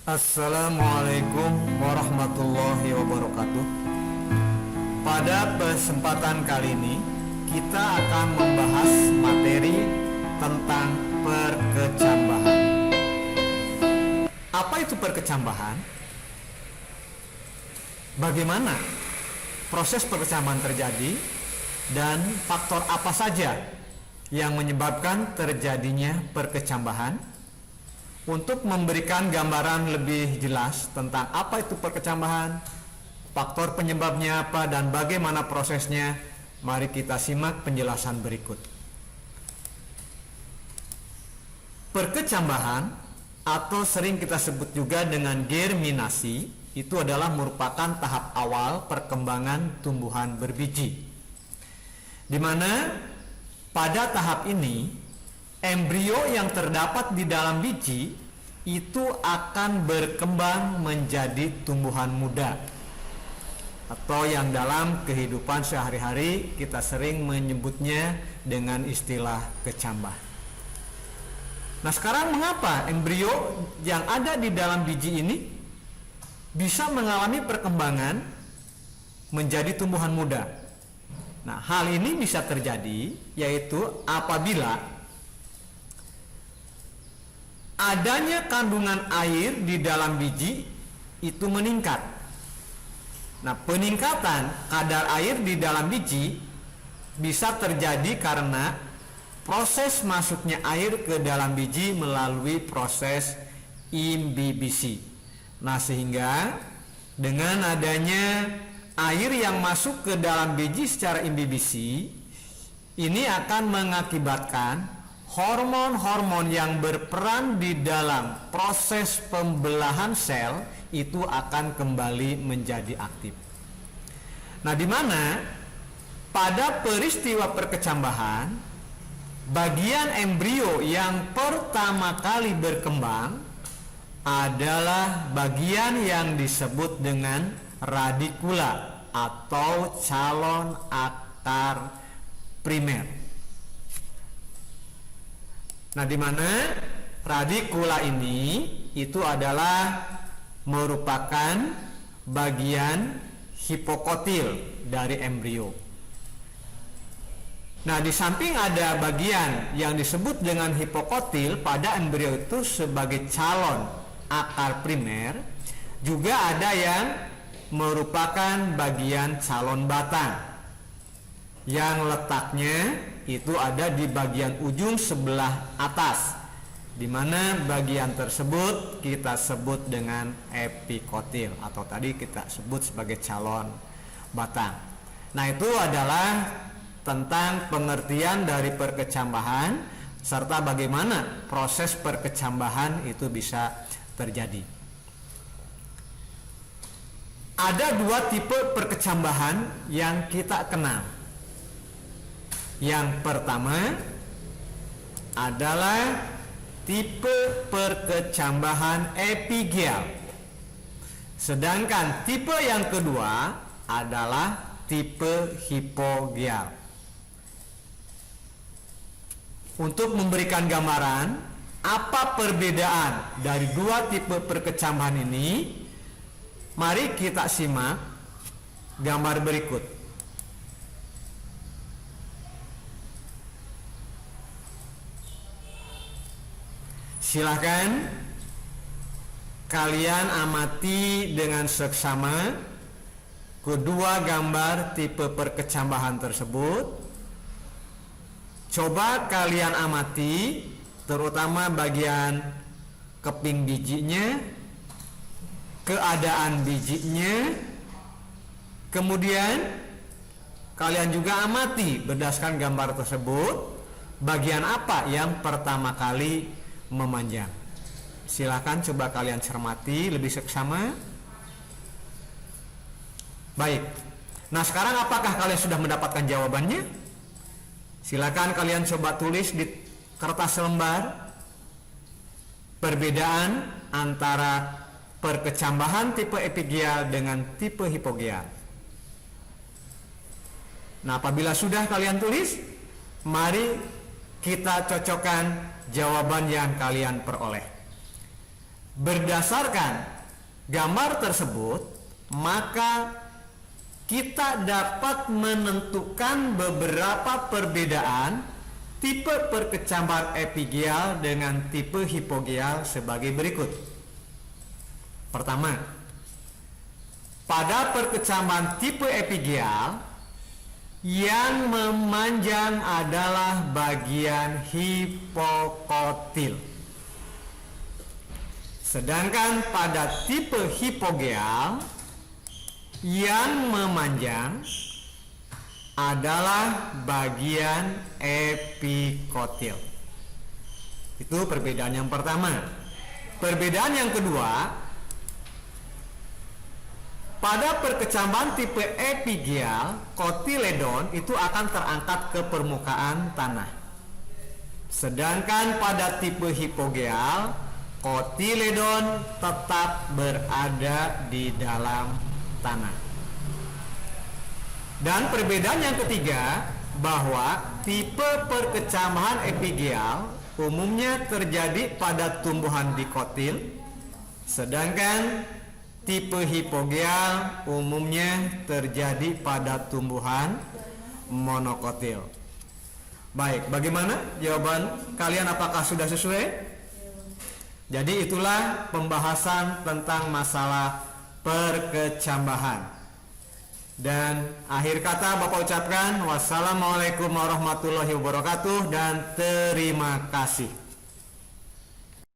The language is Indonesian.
Assalamualaikum warahmatullahi wabarakatuh. Pada kesempatan kali ini kita akan membahas materi tentang perkecambahan. Apa itu perkecambahan? Bagaimana proses perkecambahan terjadi dan faktor apa saja yang menyebabkan terjadinya perkecambahan? Untuk memberikan gambaran lebih jelas tentang apa itu perkecambahan, faktor penyebabnya apa, dan bagaimana prosesnya, mari kita simak penjelasan berikut. Perkecambahan atau sering kita sebut juga dengan germinasi itu adalah merupakan tahap awal perkembangan tumbuhan berbiji, di mana pada tahap ini embrio yang terdapat di dalam biji itu akan berkembang menjadi tumbuhan muda, atau yang dalam kehidupan sehari-hari kita sering menyebutnya dengan istilah kecambah. Nah, sekarang mengapa embrio yang ada di dalam biji ini bisa mengalami perkembangan menjadi tumbuhan muda? Nah, hal ini bisa terjadi yaitu apabila adanya kandungan air di dalam biji itu meningkat. Nah, peningkatan kadar air di dalam biji bisa terjadi karena proses masuknya air ke dalam biji melalui proses imbibisi. Nah, sehingga dengan adanya air yang masuk ke dalam biji secara imbibisi, ini akan mengakibatkan hormon-hormon yang berperan di dalam proses pembelahan sel itu akan kembali menjadi aktif. Nah, di mana pada peristiwa perkecambahan, bagian embrio yang pertama kali berkembang adalah bagian yang disebut dengan radikula atau calon akar primer. Nah, di mana radikula ini itu adalah merupakan bagian hipokotil dari embrio. Nah, di samping ada bagian yang disebut dengan hipokotil pada embrio itu sebagai calon akar primer, juga ada yang merupakan bagian calon batang yang letaknya itu ada di bagian ujung sebelah atas, di mana bagian tersebut kita sebut dengan epikotil atau tadi kita sebut sebagai calon batang. Nah, itu adalah tentang pengertian dari perkecambahan serta bagaimana proses perkecambahan itu bisa terjadi. Ada dua tipe perkecambahan yang kita kenal. Yang pertama adalah tipe perkecambahan epigeal. Sedangkan tipe yang kedua adalah tipe hipogeal. Untuk memberikan gambaran apa perbedaan dari dua tipe perkecambahan ini, mari kita simak gambar berikut. Silahkan kalian amati dengan seksama kedua gambar tipe perkecambahan tersebut. Coba kalian amati terutama bagian keping bijinya, keadaan bijinya. Kemudian kalian juga amati berdasarkan gambar tersebut bagian apa yang pertama kali memanjang. Silakan coba kalian cermati lebih seksama. Baik. Nah, sekarang apakah kalian sudah mendapatkan jawabannya? Silakan kalian coba tulis di kertas selembar perbedaan antara perkecambahan tipe epigeal dengan tipe hipogeal. Nah, apabila sudah kalian tulis, mari kita cocokkan jawaban yang kalian peroleh. Berdasarkan gambar tersebut, maka kita dapat menentukan beberapa perbedaan tipe perkecambahan epigial dengan tipe hipogial sebagai berikut. Pertama, pada perkecambahan tipe epigial, yang memanjang adalah bagian hipokotil. Sedangkan pada tipe hipogial, yang memanjang adalah bagian epikotil. Itu perbedaan yang pertama. Perbedaan yang kedua, pada perkecambahan tipe epigial, kotiledon itu akan terangkat ke permukaan tanah. Sedangkan pada tipe hipogial, kotiledon tetap berada di dalam tanah. Dan perbedaan yang ketiga, bahwa tipe perkecambahan epigial umumnya terjadi pada tumbuhan dikotil, sedangkan tipe hipogial umumnya terjadi pada tumbuhan monokotil. Baik, bagaimana jawaban kalian, apakah sudah sesuai? Jadi itulah pembahasan tentang masalah perkecambahan. Dan akhir kata Bapak ucapkan wassalamualaikum warahmatullahi wabarakatuh dan terima kasih.